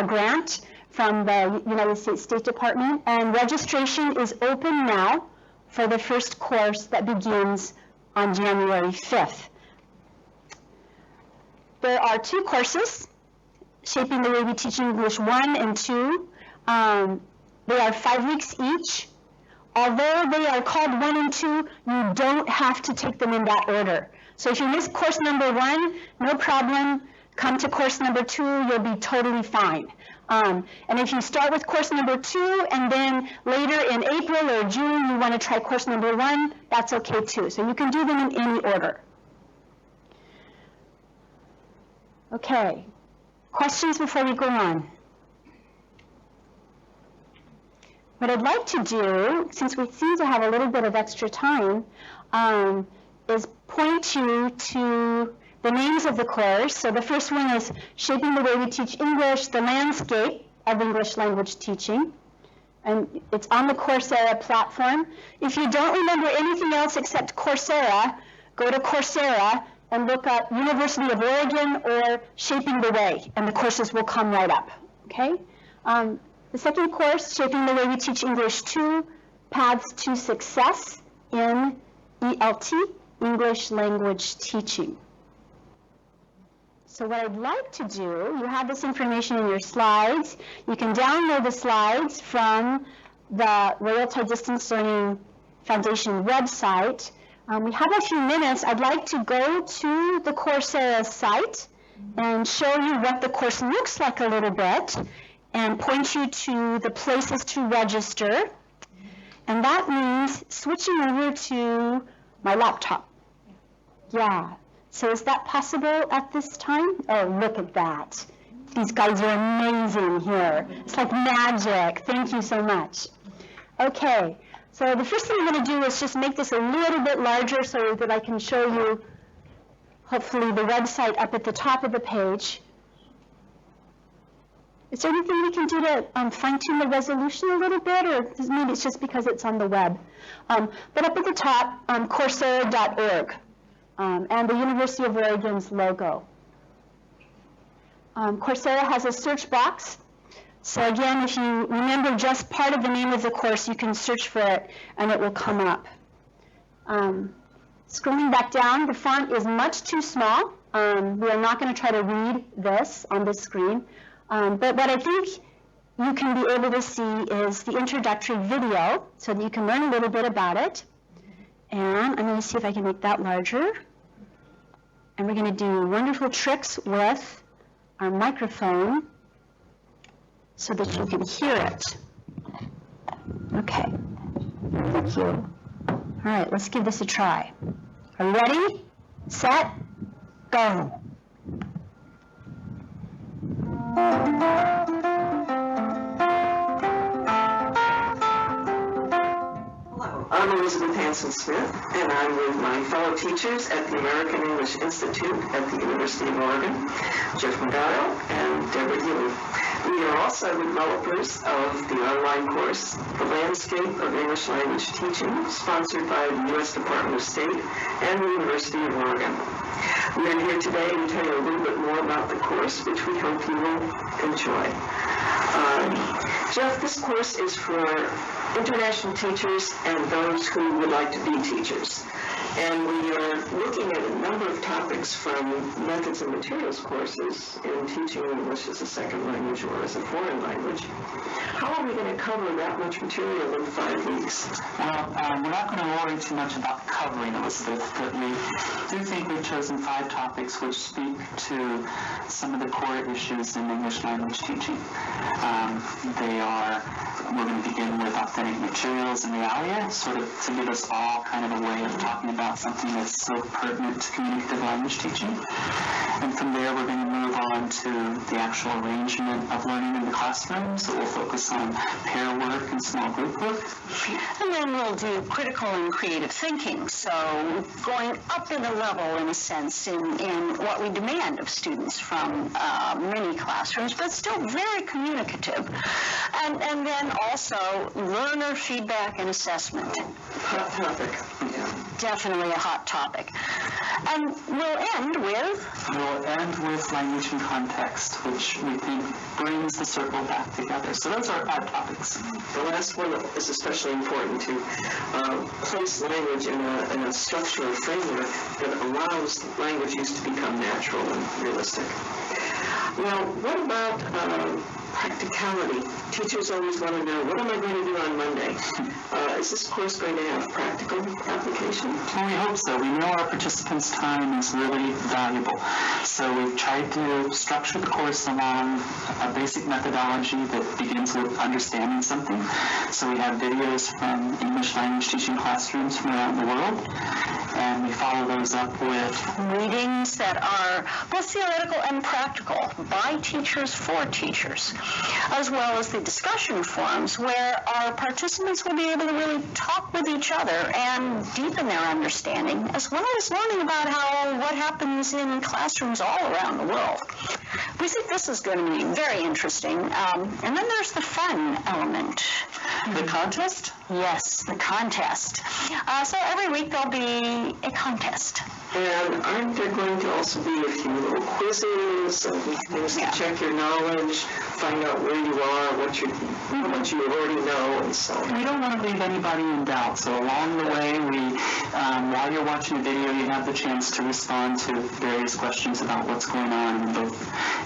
a grant from the United States State Department, and registration is open now for the first course that begins on January 5th. There are 2 courses, Shaping the Way We Teach English 1 and 2. They are 5 weeks each. Although they are called 1 and 2, you don't have to take them in that order. So if you miss course number 1, no problem. Come to course number 2, you'll be totally fine. And if you start with course number 2 and then later in April or June you want to try course number 1, that's okay too. So you can do them in any order. Okay. Questions before we go on? What I'd like to do, since we seem to have a little bit of extra time, is point you to the names of the course. So the first one is Shaping the Way We Teach English, the Landscape of English Language Teaching. And it's on the Coursera platform. If you don't remember anything else except Coursera, go to Coursera and look up University of Oregon or Shaping the Way, and the courses will come right up, okay? The second course, Shaping the Way We Teach English 2, Paths to Success in ELT, English Language Teaching. So what I'd like to do, you have this information in your slides. You can download the slides from the Royal Thai Distance Learning Foundation website. We have a few minutes. I'd like to go to the Coursera site and show you what the course looks like a little bit and point you to the places to register. And that means switching over to my laptop. Yeah. So is that possible at this time? Oh, look at that. These guys are amazing here. It's like magic. Thank you so much. Okay. So the first thing I'm going to do is just make this a little bit larger so that I can show you, hopefully, the website up at the top of the page. Is there anything we can do to fine-tune the resolution a little bit, or maybe it's just because it's on the web? But up at the top, Coursera.org, and the University of Oregon's logo. Coursera has a search box. So again, if you remember just part of the name of the course, you can search for it, and it will come up. Scrolling back down, the font is much too small. We are not going to try to read this on the screen. But what I think you can be able to see is the introductory video so that you can learn a little bit about it. And I'm going to see if I can make that larger. And we're going to do wonderful tricks with our microphone so that you can hear it. Okay. Thank you. All right, let's give this a try. Are you ready? Set? Go. Hello, I'm Elizabeth Hanson-Smith, and I'm with my fellow teachers at the American English Institute at the University of Oregon, Jeff Magado and Deborah Ewing. We are also developers of the online course, The Landscape of English Language Teaching, sponsored by the U.S. Department of State and the University of Oregon. We are here today to tell you a little bit more about the course, which we hope you will enjoy. Jeff, this course is for international teachers and those who would like to be teachers. And we are looking at a number of topics from methods and materials courses in teaching English as a second language or as a foreign language. How are we going to cover that much material in 5 weeks? Well, we're not going to worry too much about covering, Elizabeth, but we do think we've chosen 5 topics which speak to some of the core issues in English language teaching. We're going to begin with authentic materials and realia, sort of to give us all kind of a way of talking about something that's so pertinent to communicative language teaching. And from there, we're going to move on to the actual arrangement of learning in the classroom. So we'll focus on pair work and small group work. And then we'll do critical and creative thinking, so going up in a level, in a sense, in what we demand of students from many classrooms, but still very communicative. And then also learner feedback and assessment. Hot topic. Yeah. Definitely a hot topic. And we'll end with language and context, which we think brings the circle back together. So those are 5 topics. The last one is especially important to place language in a structure or framework that allows language use to become natural and realistic. Now, what about practicality? Teachers always want to know, what am I going to do on Monday? Is this course going to have practical application? Well, we hope so. We know our participants' time is really valuable. So we've tried to structure the course along a basic methodology that begins with understanding something. So we have videos from English language teaching classrooms from around the world, and we follow those up with readings that are both theoretical and practical by teachers for teachers, as well as the discussion forums where our participants will be able to really talk with each other and deepen their understanding, as well as learning about what happens in classrooms all around the world. We think this is going to be very interesting. And then there's the fun element. The contest? Yes, the contest. So every week there'll be a contest. And aren't there going to also be a few little quizzes and things to check your knowledge, find out where you are, how much you already know, and so on? We don't want to leave anybody in doubt. So along the way, while you're watching the video, you have the chance to respond to various questions about what's going on in both.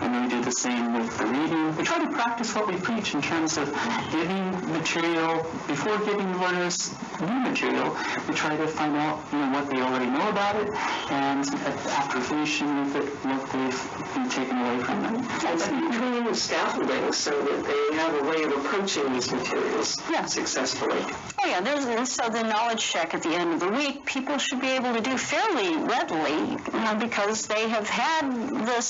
And then we do the same with the reading. We try to practice what we preach in terms of giving material. Before giving learners new material, we try to find out, what what they already know about it, and after finishing with it, what they've been taken away from them. And training scaffolding so that they have a way of approaching these materials successfully. Oh yeah, so the knowledge check at the end of the week, people should be able to do fairly readily because they have had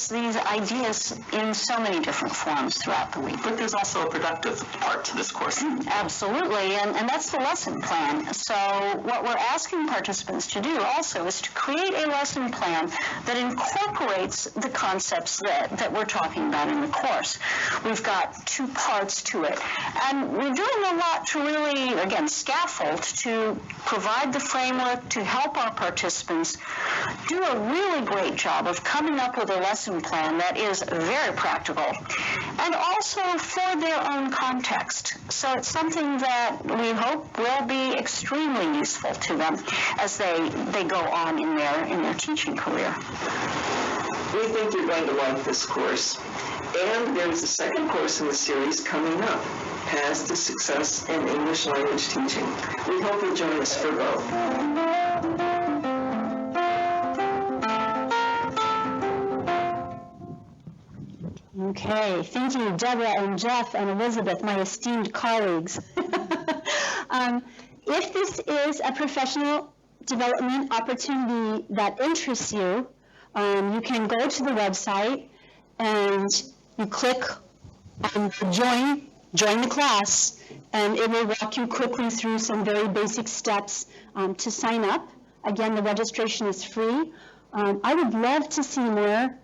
these ideas in so many different forms throughout the week. But there's also a productive part to this course. Absolutely, and that's the lesson plan. So what we're asking participants to do also is to create a lesson plan that incorporates the concepts that we're talking about in the course. We've got 2 parts to it, and we're doing a lot to really, again, scaffold to provide the framework to help our participants do a really great job of coming up with a lesson plan that is very practical and also for their own context. So it's something that we hope will be extremely useful to them as they go on in their teaching career. We think you're going to like this course. And there's a second course in the series coming up, Paths to Success in English Language Teaching. We hope you'll join us for both. Okay, thank you, Deborah and Jeff and Elizabeth, my esteemed colleagues. If this is a professional development opportunity that interests you, you can go to the website and you click on join the class, and it will walk you quickly through some very basic steps to sign up. Again, the registration is free. I would love to see more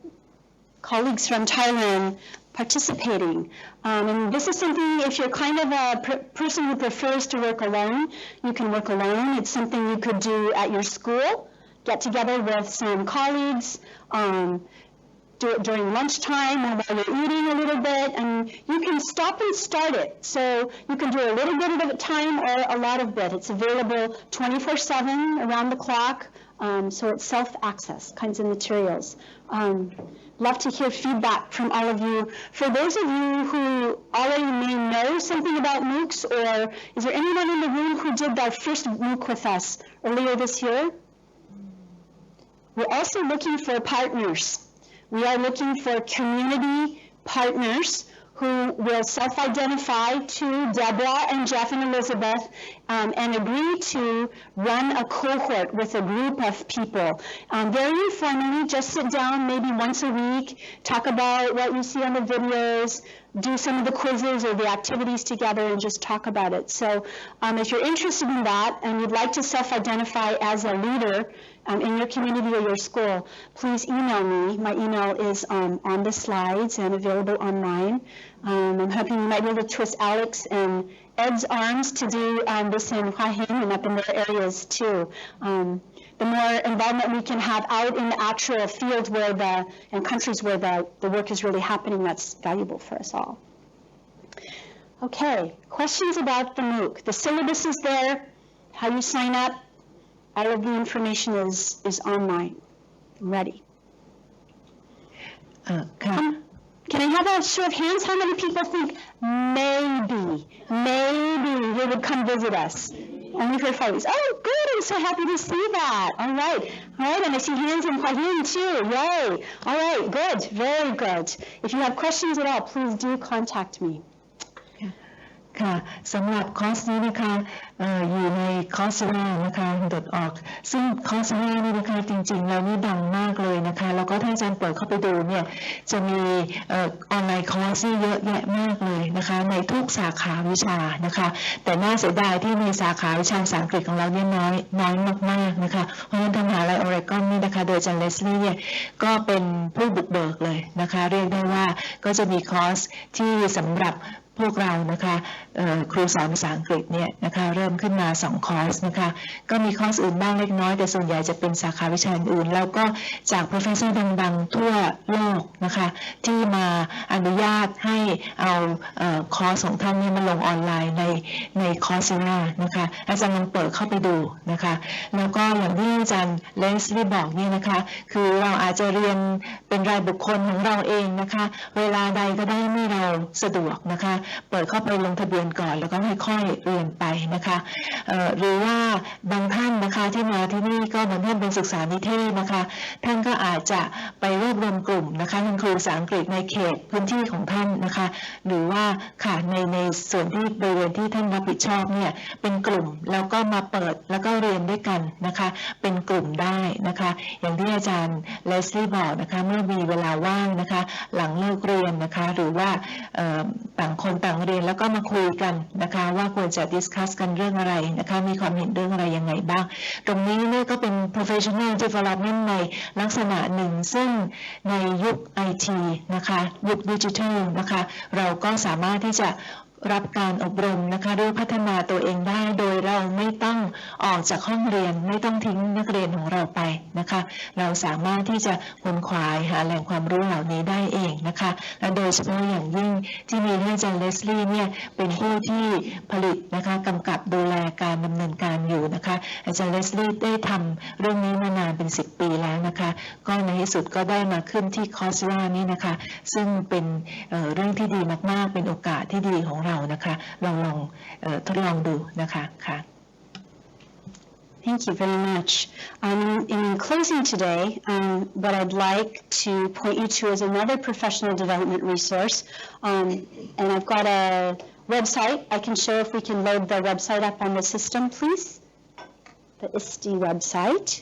colleagues from Thailand participating. And this is something, if you're kind of a person who prefers to work alone, you can work alone. It's something you could do at your school, get together with some colleagues, do it during lunchtime or while you're eating a little bit, and you can stop and start it. So you can do a little bit at a time or a lot of bit. It's available 24/7 around the clock, so it's self-access kinds of materials. Love to hear feedback from all of you. For those of you who already may know something about MOOCs, or is there anyone in the room who did their first MOOC with us earlier this year? We're also looking for partners. We are looking for community partners who will self-identify to Deborah and Jeff and Elizabeth and agree to run a cohort with a group of people. Very informally, just sit down maybe once a week, talk about what you see on the videos, do some of the quizzes or the activities together and just talk about it. So if you're interested in that and you'd like to self-identify as a leader in your community or your school, please email me. My email is on the slides and available online. I'm hoping you might be able to twist Alex and Ed's arms to do this in Hua Hin and up in their areas too. The more involvement we can have out in the actual field and countries where the work is really happening, that's valuable for us all. Okay, questions about the MOOC. The syllabus is there, how you sign up, all of the information is online. I'm ready. Can I have a show of hands? How many people think maybe you would come visit us? Only for 5 weeks. Oh, good. I'm so happy to see that. All right, and I see hands in Hua Hin too. Yay. All right, good. Very good. If you have questions at all, please do contact me. ค่ะสำหรับคอร์สนี้นะคะอยู่ในคอร์สแรกนะคะ.org ซึ่งคอร์สแรกนี่นะคะจริงๆแล้วนี่ดังมากเลยนะคะแล้วก็ถ้าอาจารย์เปิดเข้าไปดูเนี่ยจะมีออนไลน์คอร์สที่เยอะแยะมากเลยนะคะในทุกสาขาวิชานะคะแต่น่าเสียดายที่ในสาขาวิชาภาษาอังกฤษของเราเนี่ยน้อยมากๆนะคะเพราะฉะนั้นทางมหาวิทยาลัยออริกอนนี่นะคะโดยอาจารย์เลสลี่เนี่ยก็เป็นผู้บุกเบิกเลยนะคะเรียกได้ว่าก็จะมีคอร์สที่สำหรับพวกเรานะคะครูสอนภาษาอังกฤษเนี่ยนะคะเริ่มขึ้นมา2คอร์สนะคะก็มีคอร์สอื่นบ้างเล็กน้อยแต่ส่วนใหญ่จะเป็นสาขาวิชาอื่นแล้วก็จาก professor ดังๆทั่วโลกนะคะที่มาอนุญาตให้เอาคอร์สของท่านนี้มาลงออนไลน์ในคอร์สล่านะคะอาจารย์ลองเปิดเข้าไปดูนะคะแล้วก็อย่างที่อาจารย์เลสลี่บอกนี่นะคะคือเราอาจจะเรียนเป็นรายบุคคลของเราเองนะคะเวลาใดก็ได้เมื่อเราสะดวกนะคะ เปิดเข้าไปลงทะเบียนก่อนแล้วก็ค่อยๆเรียนไปนะคะหรือว่าบางท่านนะคะที่มาที่นี่ก็เหมือนท่านเป็นศึกษานิเทศนะคะท่านก็อาจจะไปรวบรวมกลุ่มนะคะคุณครูภาษาอังกฤษในเขตพื้นที่ของท่านนะคะหรือว่าค่ะในส่วนที่บริเวณที่ท่านรับผิดชอบเนี่ยเป็นกลุ่มแล้วก็มาเปิดแล้วก็เรียนด้วยกันนะคะเป็นกลุ่มได้นะคะอย่างที่อาจารย์เลสลี่บอกนะคะเมื่อมีเวลาว่างนะคะหลังเลิกเรียนนะคะหรือว่าต่างคนต่างเรียนแล้วก็มาคุยกันนะคะว่าควรจะดิสคัสกันเรื่องอะไรนะคะมีความเห็นเรื่องอะไรยังไงบ้างตรงนี้เนี่ยก็เป็น professional development ในลักษณะหนึ่งซึ่งในยุค IT นะคะยุคดิจิทัลนะคะเราก็สามารถที่จะรับการอบรมนะคะหรือพัฒนาตัวเองได้โดยเราไม่ต้องออกจากห้องเรียนไม่ต้องทิ้งนักเรียนของเราไปนะคะเราสามารถที่จะค้นคว้าหาแหล่งความรู้เหล่านี้ได้เองนะคะและโดยเฉพาะอย่างยิ่งที่มีท่านอาจารย์เลสลี่เนี่ยเป็นผู้ที่ผลิตนะคะกำกับดูแลการดำเนินการอยู่นะคะอาจารย์เลสลี่ได้ทำเรื่องนี้มานานเป็น10 ปีแล้วนะคะก็ในที่สุดก็ได้มาขึ้นที่คอร์สรานี่นะคะซึ่งเป็นเรื่องที่ดีมากๆเป็นโอกาสที่ดีของเรานะคะลองทดลองดูนะคะค่ะ Thank you very much. In closing today, what I'd like to point you to is another professional development resource. And I've got a website. I can show if we can load the website up on the system, please. The ISTE website.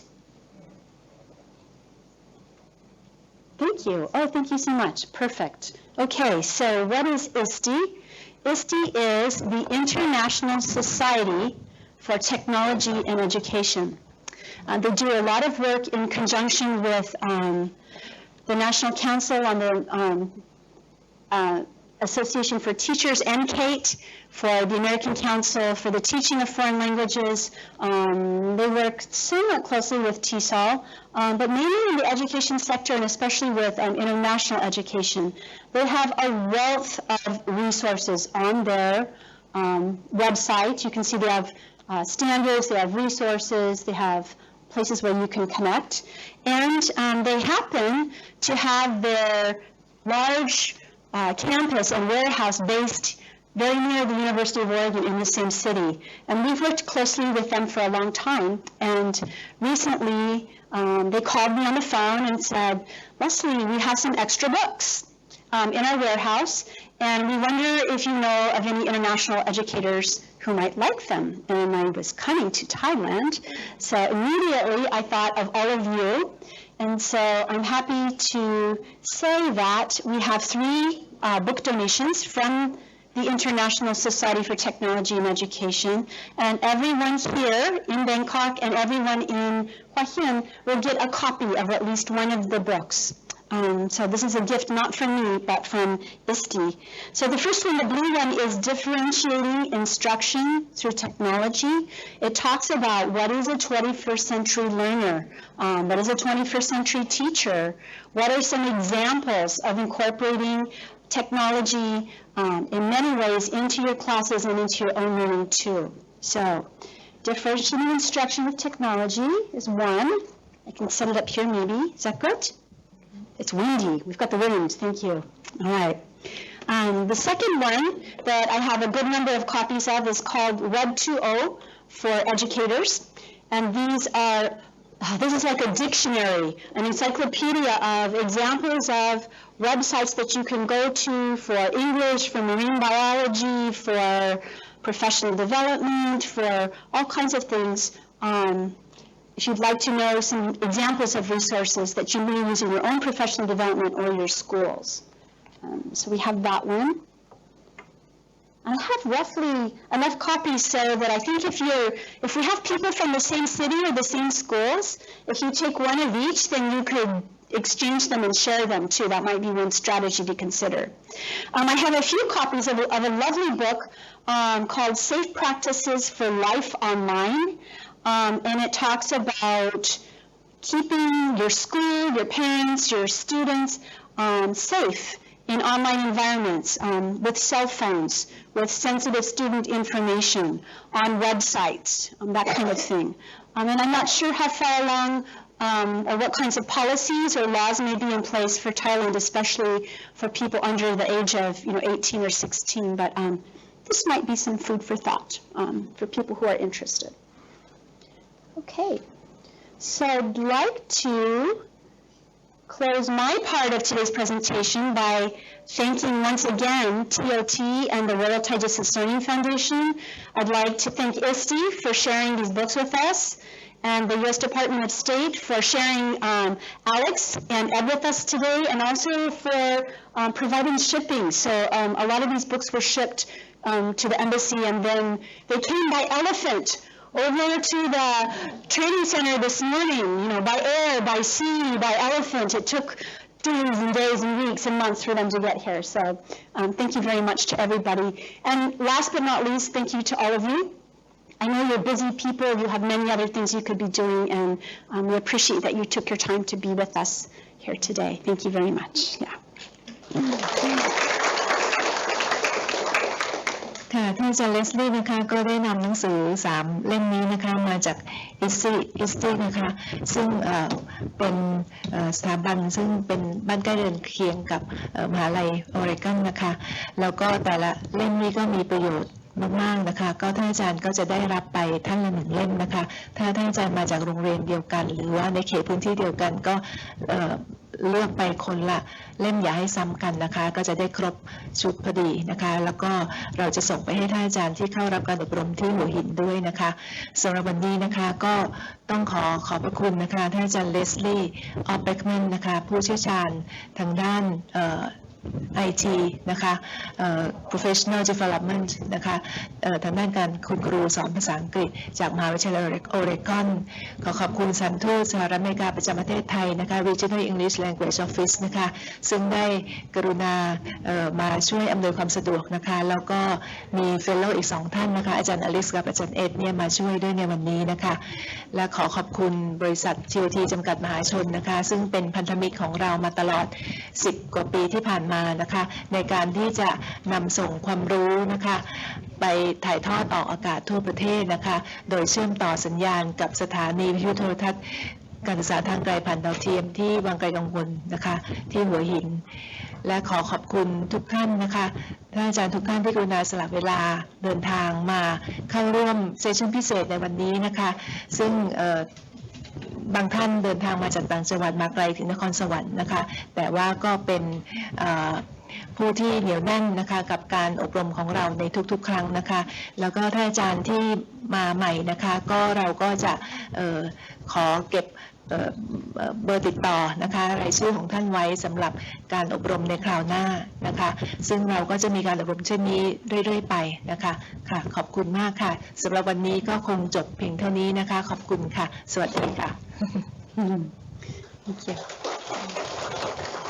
Thank you. Oh, thank you so much. Perfect. Okay, so what is ISTE? ISTE is the International Society for Technology and Education. They do a lot of work in conjunction with the National Council on the Association for Teachers and Kate, for the American Council for the Teaching of Foreign Languages. They work somewhat closely with TESOL, but mainly in the education sector and especially with international education. They have a wealth of resources on their website. You can see they have standards, they have resources, they have places where you can connect. And they happen to have their large campus and warehouse based very near the University of Oregon in the same city. And we've worked closely with them for a long time. And recently, they called me on the phone and said, Leslie, we have some extra books in our warehouse, and we wonder if you know of any international educators who might like them. And I was coming to Thailand, so immediately I thought of all of you. And so I'm happy to say that we have 3 book donations from the International Society for Technology and Education, and everyone here in Bangkok and everyone in Hua Hin will get a copy of at least one of the books. So this is a gift not from me, but from ISTE. So the first one, the blue one, is Differentiating Instruction Through Technology. It talks about what is a 21st century learner, what is a 21st century teacher, what are some examples of incorporating technology in many ways into your classes and into your own learning too. So differentiating instruction with technology is one. I can set it up here maybe. Is that good? It's windy. We've got the wind. Thank you. All right. The second one that I have a good number of copies of is called Web 2.0 for educators. And this is like a dictionary, an encyclopedia of examples of websites that you can go to for English, for marine biology, for professional development, for all kinds of things. If you'd like to know some examples of resources that you may use in your own professional development or your schools. So we have that one. I have roughly enough copies so that I think if we have people from the same city or the same schools, if you take one of each, then you could exchange them and share them too. That might be one strategy to consider. I have a few copies of a lovely book called Safe Practices for Life Online. And it talks about keeping your school, your parents, your students safe in online environments, with cell phones, with sensitive student information, on websites, that kind of thing. And I'm not sure how far along or what kinds of policies or laws may be in place for Thailand, especially for people under the age of 18 or 16. But this might be some food for thought for people who are interested. Okay, so I'd like to close my part of today's presentation by thanking once again TOT and the Royal Thai Smithsonian Foundation. I'd like to thank ISTE for sharing these books with us, and the U.S. Department of State for sharing Alex and Ed with us today, and also for providing shipping. So a lot of these books were shipped to the embassy, and then they came by elephant over to the training center this morning, by air, by sea, by elephant. It took days and days and weeks and months for them to get here. So thank you very much to everybody. And last but not least, thank you to all of you. I know you're busy people, you have many other things you could be doing, and we appreciate that you took your time to be with us here today. Thank you very much. Yeah. ค่ะท่านอาจารย์เลสลี่นะคะก็ได้นำหนังสือ3เล่มนี้นะคะมาจากอิสตี้นะคะซึ่งเป็นสถาบันซึ่งเป็นบ้านใกล้เรือนเคียงกับมหาลัยออริกอนนะคะแล้วก็แต่ละเล่มนี้ก็มีประโยชน์มากๆนะคะก็ท่านอาจารย์ก็จะได้รับไปท่านละ1เล่มนะคะถ้าท่านอาจารย์มาจากโรงเรียนเดียวกันหรือว่าในเขตพื้นที่เดียวกันก็เลือกไปคนละเล่มอย่าให้ซ้ำกันนะคะก็จะได้ครบชุดพอดีนะคะแล้วก็เราจะส่งไปให้ท่านอาจารย์ที่เข้ารับการอบรมที่หัวหินด้วยนะคะสำหรับวันนี้นะคะก็ต้องขอบพระคุณนะคะท่านอาจารย์เลสลี่ออฟเบคแมนนะคะผู้เชี่ยวชาญทางด้านIT นะคะ professional development นะคะทางด้านการคุณครูสอนภาษาอังกฤษจากมหาวิทยาลัยโอเรกอนขอบคุณสถานทูตสหรัฐอเมริกาประจำประเทศไทยนะคะ Regional English Language Office นะคะซึ่งได้กรุณามาช่วยอำนวยความสะดวกนะคะแล้วก็มีเฟลโลอีก2ท่านนะคะอาจารย์อลิสกับอาจารย์เอ็ดเนี่ยมาช่วยด้วยในวันนี้นะคะและขอบคุณบริษัท TOT จำกัดมหาชนนะคะซึ่งเป็นพันธมิตรของเรามาตลอด10 กว่าปีที่ผ่านมานะคะในการที่จะนำส่งความรู้นะคะไปถ่ายทอดออกอากาศทั่วประเทศนะคะโดยเชื่อมต่อสัญญาณกับสถานีวิทยุโทรทัศน์การศึกษาทางไกลผ่านดาวเทียมที่วังไกลกังวลนะคะที่หัวหินและขอบคุณทุกท่านนะคะท่านอาจารย์ทุกท่านที่กรุณาสละเวลาเดินทางมาเข้าร่วมเซสชั่นพิเศษในวันนี้นะคะซึ่งบางท่านเดินทางมาจากต่างจังหวัดมาไกลถึงนครสวรรค์นะคะแต่ว่าก็เป็นผู้ที่เหนียวแน่นนะคะกับการอบรมของเราในทุกๆครั้งนะคะแล้วก็ท่านอาจารย์ที่มาใหม่นะคะก็เราก็จะขอเก็บเบอร์ติดต่อนะคะรายชื่อของท่านไว้สำหรับการอบรมในคราวหน้านะคะซึ่งเราก็จะมีการอบรมเช่นนี้เรื่อยๆไปนะคะค่ะขอบคุณมากค่ะสำหรับวันนี้ก็คงจบเพียงเท่านี้นะคะขอบคุณค่ะสวัสดีค่ะ Thank you.